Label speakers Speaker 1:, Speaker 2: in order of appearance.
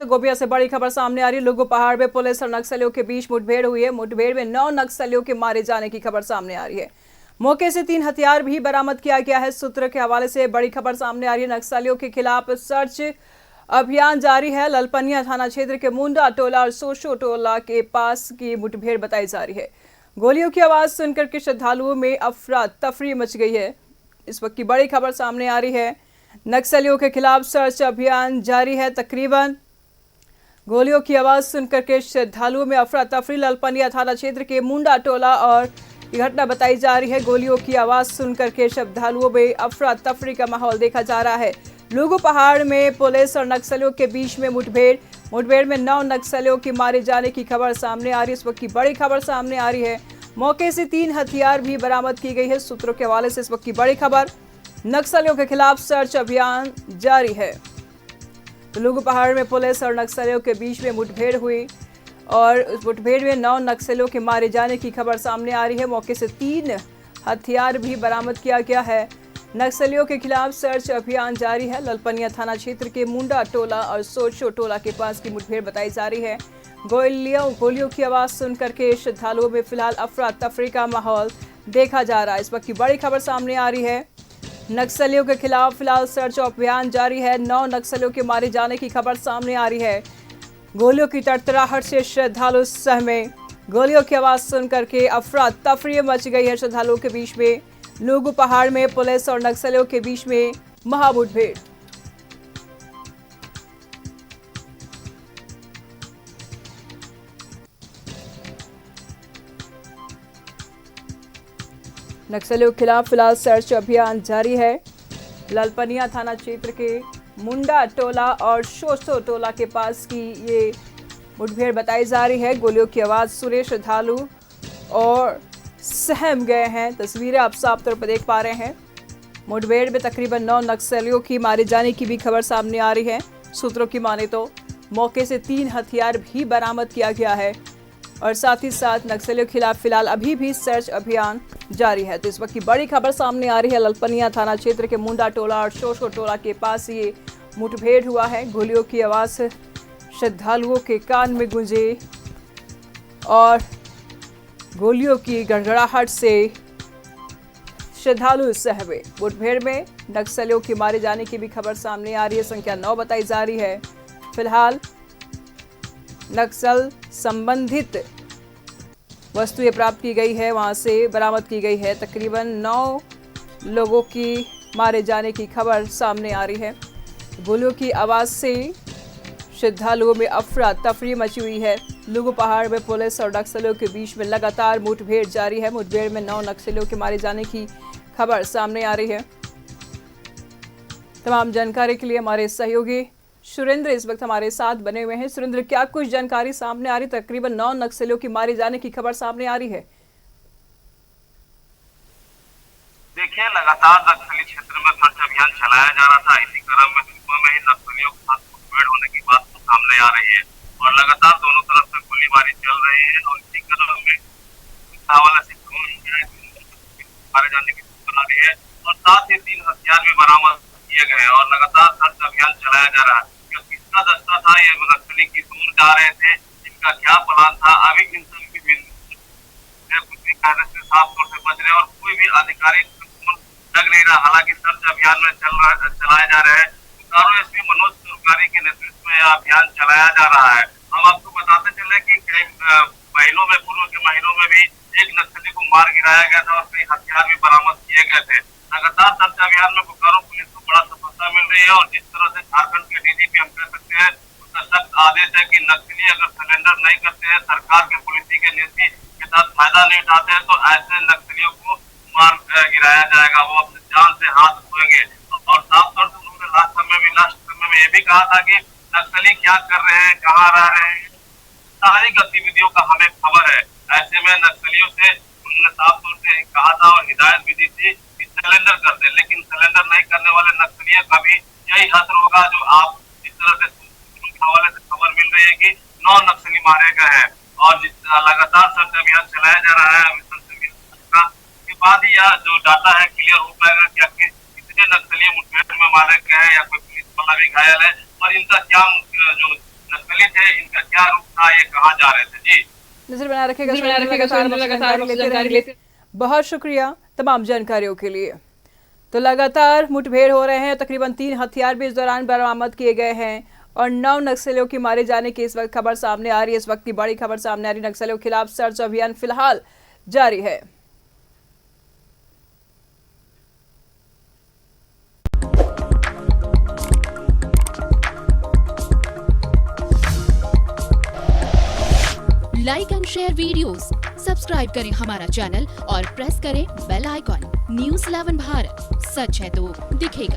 Speaker 1: तो गोबिया से बड़ी खबर सामने आ रही है। लुगु पहाड़ में पुलिस और नक्सलियों के बीच मुठभेड़ हुई है। मुठभेड़ में 9 नक्सलियों के मारे जाने की खबर सामने आ रही है। मौके से 3 हथियार भी बरामद किया गया है। सूत्र के हवाले से बड़ी खबर सामने आ रही है। नक्सलियों के खिलाफ सर्च अभियान जारी है। ललपनिया थाना क्षेत्र के मुंडा टोला और सोशो टोला के पास की मुठभेड़ बताई जा रही है। गोलियों की आवाज सुनकर के श्रद्धालुओं में अफरा तफरी मच गई है। इस वक्त की बड़ी खबर सामने आ रही है। नक्सलियों के खिलाफ सर्च अभियान जारी है। तकरीबन गोलियों की आवाज सुनकर के श्रद्धालुओं में अफरा तफरी। ललपनिया थाना क्षेत्र के मुंडा टोला और ये घटना बताई जा रही है। गोलियों की आवाज सुनकर के श्रद्धालुओं में अफरा तफरी का माहौल देखा जा रहा है। लुगु पहाड़ में पुलिस और नक्सलियों के बीच में मुठभेड़ में 9 नक्सलियों के मारे जाने की खबर सामने आ रही है। इस वक्त की बड़ी खबर सामने आ रही है। मौके से 3 हथियार भी बरामद की गई है। सूत्रों के हवाले से इस वक्त की बड़ी खबर। नक्सलियों के खिलाफ सर्च अभियान जारी है। तो लुगु पहाड़ में पुलिस और नक्सलियों के बीच में मुठभेड़ हुई और उस मुठभेड़ में 9 नक्सलियों के मारे जाने की खबर सामने आ रही है। मौके से 3 हथियार भी बरामद किया गया है। नक्सलियों के खिलाफ सर्च अभियान जारी है। ललपनिया थाना क्षेत्र के मुंडा टोला और सोचो टोला के पास की मुठभेड़ बताई जा रही है। गोलियों की आवाज सुनकर के श्रद्धालुओं में फिलहाल अफरा तफरी का माहौल देखा जा रहा है। इस वक्त की बड़ी खबर सामने आ रही है। नक्सलियों के खिलाफ फिलहाल सर्च अभियान जारी है। 9 नक्सलियों के मारे जाने की खबर सामने आ रही है। गोलियों की तड़तड़ाहट से श्रद्धालु सहमे। गोलियों की आवाज सुनकर के अफरा तफरी मच गई है श्रद्धालुओं के बीच में। लुगु पहाड़ में पुलिस और नक्सलियों के बीच में महामुठभेड़। नक्सलियों के खिलाफ फिलहाल सर्च अभियान जारी है। ललपनिया थाना क्षेत्र के मुंडा टोला और सोसो टोला के पास की ये मुठभेड़ बताई जा रही है। गोलियों की आवाज सुने श्रद्धालु और सहम गए हैं। तस्वीरें आप साफ तौर पर देख पा रहे हैं। मुठभेड़ में तकरीबन 9 नक्सलियों की मारे जाने की भी खबर सामने आ रही है। सूत्रों की माने तो मौके से 3 हथियार भी बरामद किया गया है और साथ ही साथ नक्सलियों के खिलाफ फिलहाल अभी भी सर्च अभियान जारी है। तो इस वक्त की बड़ी खबर सामने आ रही है। ललपनिया थाना क्षेत्र के मुंडा टोला और शोशो टोला के पास ये मुठभेड़ हुआ है। गोलियों की आवाज श्रद्धालुओं के कान में गूंजे और गोलियों की गड़गड़ाहट से श्रद्धालु सहमे। मुठभेड़ में नक्सलियों के मारे जाने की भी खबर सामने आ रही है। संख्या 9 बताई जा रही है। फिलहाल नक्सल संबंधित वस्तुएं प्राप्त की गई है, वहां से बरामद की गई है। तकरीबन 9 लोगों की मारे जाने की खबर सामने आ रही है। गोलियों की आवाज से श्रद्धालुओं में अफरा तफरी मची हुई है। लुगु पहाड़ में पुलिस और नक्सलियों के बीच में लगातार मुठभेड़ जारी है। मुठभेड़ में 9 नक्सलियों के मारे जाने की खबर सामने आ रही है। तमाम जानकारी के लिए हमारे सहयोगी सुरेंद्र इस वक्त हमारे साथ बने हुए हैं। सुरेंद्र, क्या कुछ जानकारी सामने आ रही? तकरीबन 9 नक्सलियों की मारे जाने की खबर सामने आ रही है।
Speaker 2: देखिए, लगातार नक्सली क्षेत्र में सर्च अभियान चलाया जा रहा था। इसी क्रम में सुबह में ही नक्सलियों के साथ मुठभेड़ होने की बात सामने आ रही है और लगातार दोनों तरफ से गोलीबारी चल रही है और इसी क्रम में हवाले से मारे जाने की सूचना आ रही है और साथ ही 3 हथियार भी बरामद किए गए और लगातार सर्च अभियान चलाया जा रहा है। किसका दस्ता था, ये नक्सली किस ओर जा रहे थे, इनका क्या प्लान था, अभी इन सब की कुछ भी कहने से साफ तौर से बच रहे और कोई भी अधिकारी लग नहीं रहा। हालांकि सर्च अभियान में चलाए जा रहे हैं। कारो एसपी मनोज सुरकारी के नेतृत्व में यह अभियान चलाया जा रहा है। हम आपको बताते चले कि पूर्व के महीनों में भी एक नक्सली को मार गिराया गया था और कई हथियार भी बरामद किए गए थे। लगातार सर्च अभियान में बोकारो पुलिस को बड़ा सफलता मिल रही है और जिस तरह से झारखंड के डीजीपी हम कह सकते हैं उसका सख्त आदेश है कि नक्सली अगर सरेंडर नहीं करते हैं, सरकार के पुलिस के नीति के साथ फायदा नहीं उठाते हैं, तो ऐसे नक्सलियों को मार गिराया जाएगा। वो अपने जान से हाथ धोएंगे और साफ तौर से उन्होंने लास्ट समय में ये भी कहा था कि नक्सली क्या कर रहे हैं, कहाँ रह रहे हैं, सारी गतिविधियों का हमें खबर है। ऐसे में नक्सलियों से उन्होंने साफ तौर से कहा था और हिदायत भी दी थी कि सरेंडर कर दे, लेकिन सरेंडर नहीं करने वाले नक्सलियों का भी यही हश्र होगा जो आप जिस तरह से हवाले से खबर मिल रही है कि 9 नक्सली मारे गए हैं और लगातार सर्च अभियान चलाया जा रहा है। सर्च अभियान के बाद ही यह जो डाटा है क्लियर हो पाएगा कि आखिर कितने नक्सली मुठभेड़ में मारे गए हैं या कोई पुलिस वाला भी घायल है और इनका क्या जो नक्सली थे, इनका क्या रूप था, ये कहाँ जा रहे थे? जी
Speaker 1: नजर बना रखेगा, लगातार जानकारी लेते। बहुत शुक्रिया तमाम जानकारियों के लिए। तो लगातार मुठभेड़ हो रहे हैं, तकरीबन 3 हथियार भी इस दौरान बरामद किए गए हैं और 9 नक्सलियों की मारे जाने की इस वक्त खबर सामने आ रही है। इस वक्त की बड़ी खबर सामने आ रही है, नक्सलियों के खिलाफ सर्च अभियान फिलहाल जारी है।
Speaker 3: Like and share videos, subscribe करें हमारा चैनल और प्रेस करें बेल आइकॉन। न्यूज़ 11 भारत, सच है तो दिखेगा।